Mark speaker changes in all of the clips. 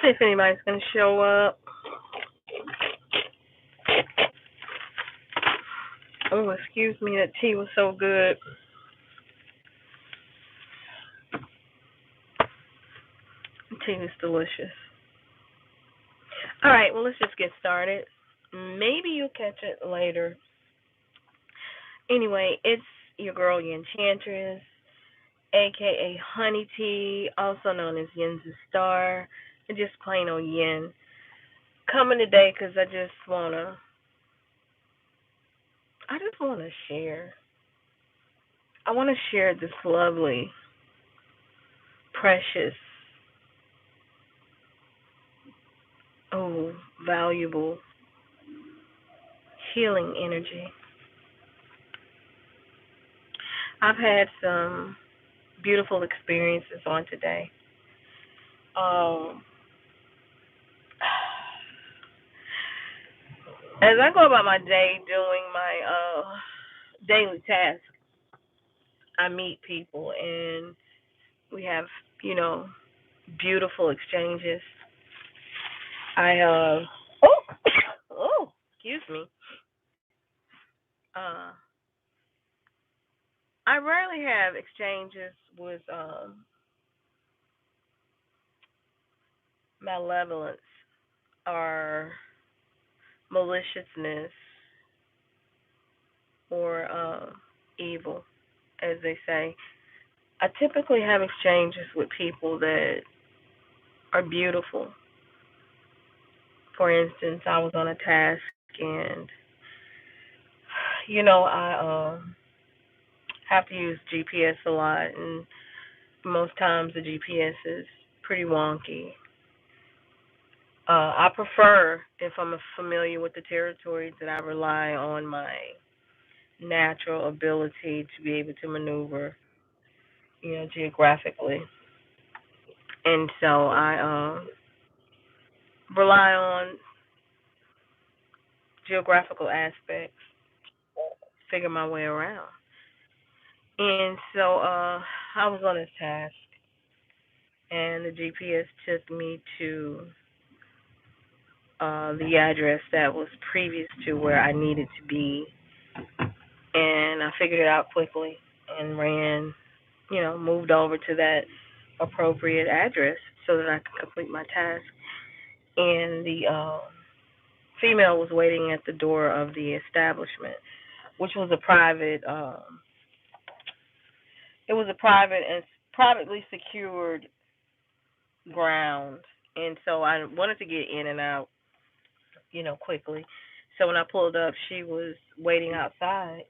Speaker 1: See if anybody's gonna show up. Oh, excuse me, that tea was so good. The tea is delicious. All right, well, let's just get started. Maybe you'll catch it later. Anyway, it's your girl, Enchantress, aka Honey Tea, also known as Yen's Star, and just plain old Yen. Coming today because I just wanna share. I wanna share this lovely, precious, oh, valuable healing energy. I've had some beautiful experiences on today. Um, as I go about my day doing my daily tasks, I meet people and we have, you know, beautiful exchanges. I oh oh excuse me. Uh, I rarely have exchanges with malevolence or maliciousness or evil, as they say. I typically have exchanges with people that are beautiful. For instance, I was on a task and I have to use GPS a lot, and most times the GPS is pretty wonky. I prefer, if I'm familiar with the territory, that I rely on my natural ability to be able to maneuver, geographically. And so I rely on geographical aspects, figure my way around. And so I was on this task, and the GPS took me to the address that was previous to where I needed to be, and I figured it out quickly and ran, moved over to that appropriate address so that I could complete my task. And the female was waiting at the door of the establishment, which was a private. It was a private and privately secured ground, and so I wanted to get in and out, quickly. So when I pulled up, she was waiting outside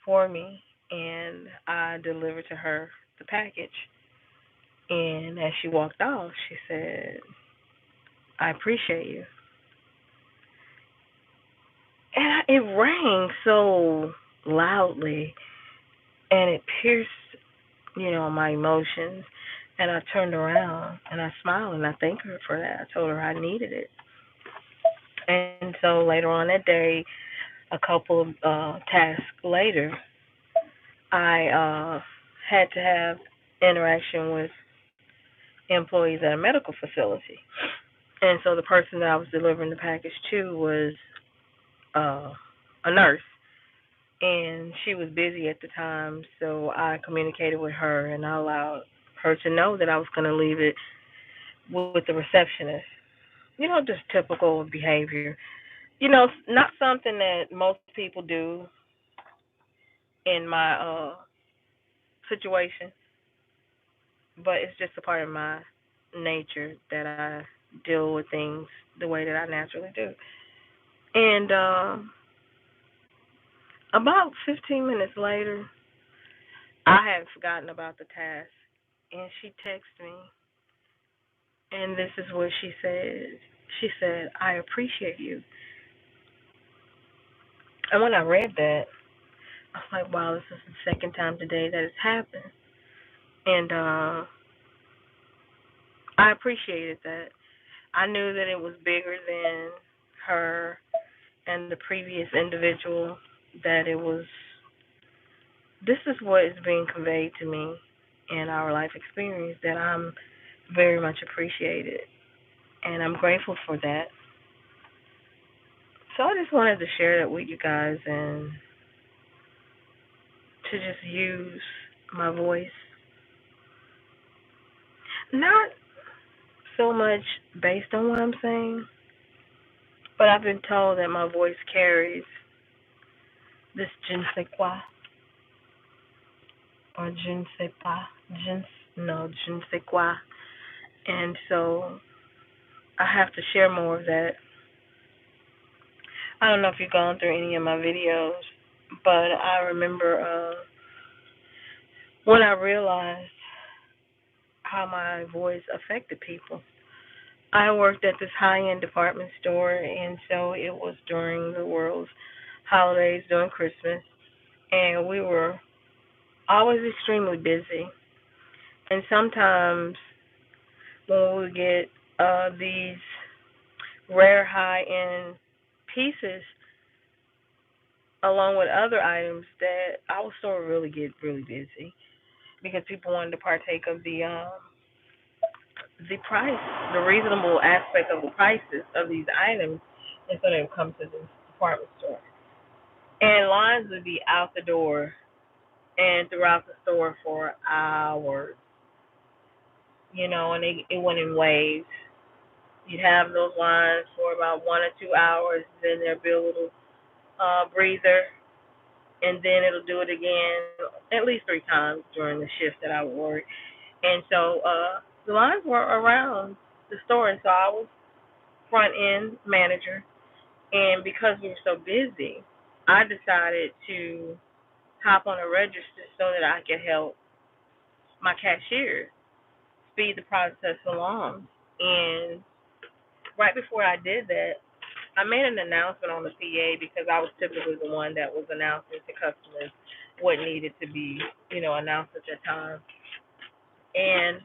Speaker 1: for me, and I delivered to her the package. And as she walked off, she said, "I appreciate you." And it rang so loudly, and it pierced, my emotions. And I turned around and I smiled and I thanked her for that. I told her I needed it. And so later on that day, a couple of tasks later, I had to have interaction with employees at a medical facility. And so the person that I was delivering the package to was uh, a nurse, and she was busy at the time. So I communicated with her, and I allowed her to know that I was going to leave it with the receptionist. Just typical behavior. Not something that most people do in my situation, but it's just a part of my nature that I deal with things the way that I naturally do. And about 15 minutes later, I had forgotten about the task, and she texted me, and this is what she said. She said, "I appreciate you." And when I read that, I was like, wow, this is the second time today that it's happened. And I appreciated that. I knew that it was bigger than her and the previous individual, that it was, this is what is being conveyed to me in our life experience, that I'm very much appreciated. And I'm grateful for that. So I just wanted to share that with you guys and to just use my voice. Not so much based on what I'm saying, but I've been told that my voice carries this je ne sais quoi, or je ne sais pas, no, je ne sais quoi. And so I have to share more of that. I don't know if you've gone through any of my videos, but I remember when I realized how my voice affected people. I worked at this high-end department store, and so it was during the world's holidays, during Christmas, and we were always extremely busy. And sometimes when we would get these rare high-end pieces, along with other items, that our store would really get really busy because people wanted to partake of the price, the reasonable aspect of the prices of these items, and so they would come to the department store. And lines would be out the door and throughout the store for hours, and it went in waves. You'd have those lines for about 1 or 2 hours, then there'd be a little breather, and then it'll do it again at least 3 times during the shift that I would work. And so the lines were around the store, and so I was front end manager. And because we were so busy, I decided to hop on a register so that I could help my cashier speed the process along. And right before I did that, I made an announcement on the PA because I was typically the one that was announcing to customers what needed to be, announced at that time. And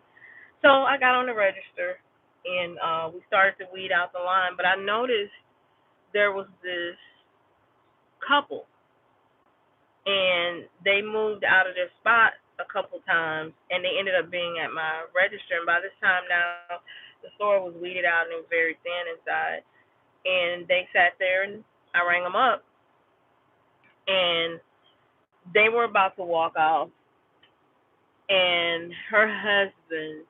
Speaker 1: so I got on the register and we started to weed out the line, but I noticed there was this couple and they moved out of their spot a couple times and they ended up being at my register, and by this time now the store was weeded out and it was very thin inside, and they sat there and I rang them up and they were about to walk off, and her husband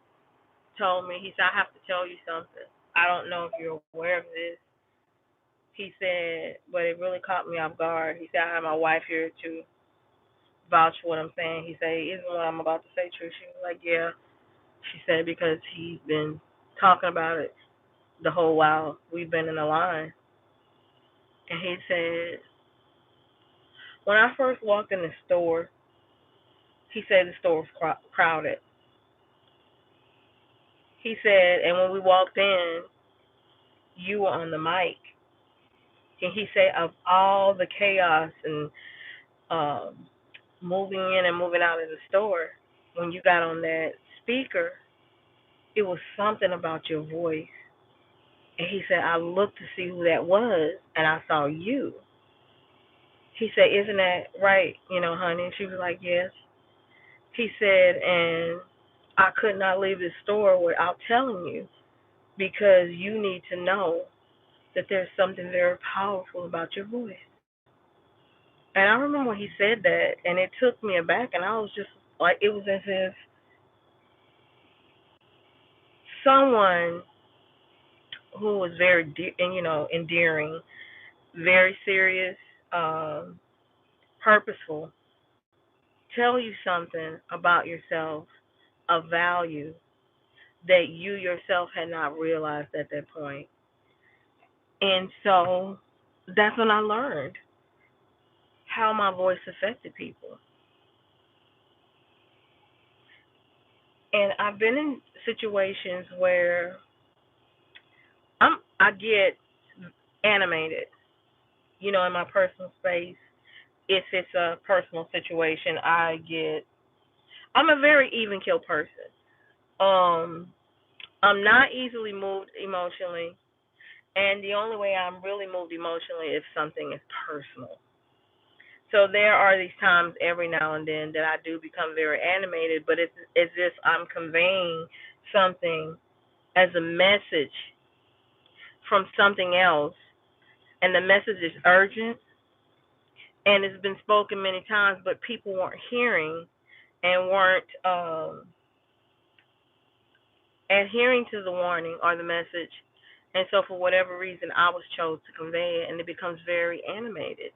Speaker 1: told me, he said, I have to tell you something. I don't know if you're aware of this. He said, but it really caught me off guard. He said, I have my wife here to vouch for what I'm saying. He said, isn't what I'm about to say true? She was like, yeah. She said, because he's been talking about it the whole while we've been in the line. And he said, when I first walked in the store, he said the store was crowded. He said, and when we walked in, you were on the mic. And he said, of all the chaos and um, moving in and moving out of the store, when you got on that speaker, it was something about your voice. And he said, I looked to see who that was, and I saw you. He said, isn't that right, honey? And she was like, yes. He said, and I could not leave this store without telling you because you need to know that there's something very powerful about your voice. And I remember when he said that, and it took me aback, and I was just like, it was as if someone who was very, endearing, very serious, purposeful, tell you something about yourself of value that you yourself had not realized at that point. And so that's when I learned how my voice affected people. And I've been in situations where I get animated, in my personal space. If it's a personal situation, I'm a very even keel person. Um I'm not easily moved emotionally, and the only way I'm really moved emotionally if something is personal. So there are these times every now and then that I do become very animated, but it's as if I'm conveying something as a message from something else, and the message is urgent, and it's been spoken many times, but people weren't hearing and weren't adhering to the warning or the message. And so, for whatever reason, I was chose to convey it, and it becomes very animated.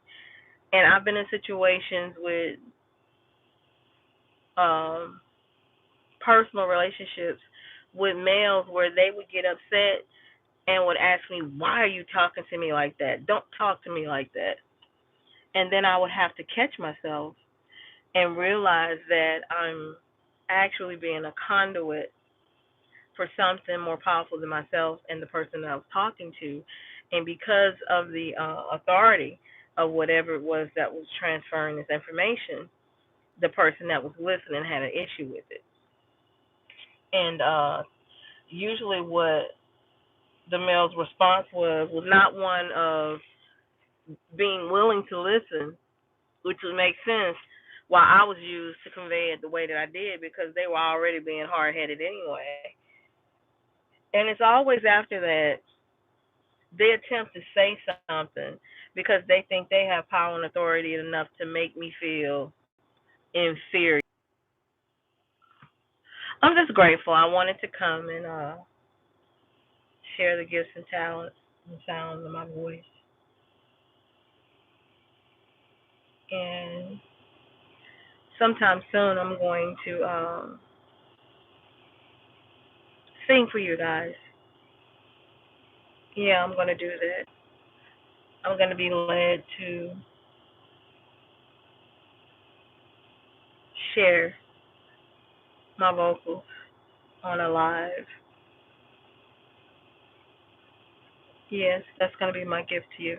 Speaker 1: And I've been in situations with um, personal relationships with males where they would get upset and would ask me, "Why are you talking to me like that? Don't talk to me like that." And then I would have to catch myself and realize that I'm actually being a conduit for something more powerful than myself and the person that I was talking to. And because of the authority of whatever it was that was transferring this information, the person that was listening had an issue with it. And usually, what the male's response was not one of being willing to listen, which would make sense why I was used to convey it the way that I did, because they were already being hard headed anyway. And it's always after that they attempt to say something because they think they have power and authority enough to make me feel inferior. I'm just grateful. I wanted to come and share the gifts and talents and sounds of my voice. And sometime soon, I'm going to sing for you guys. Yeah, I'm going to do that. I'm going to be led to share my vocals on a live. Yes, that's going to be my gift to you.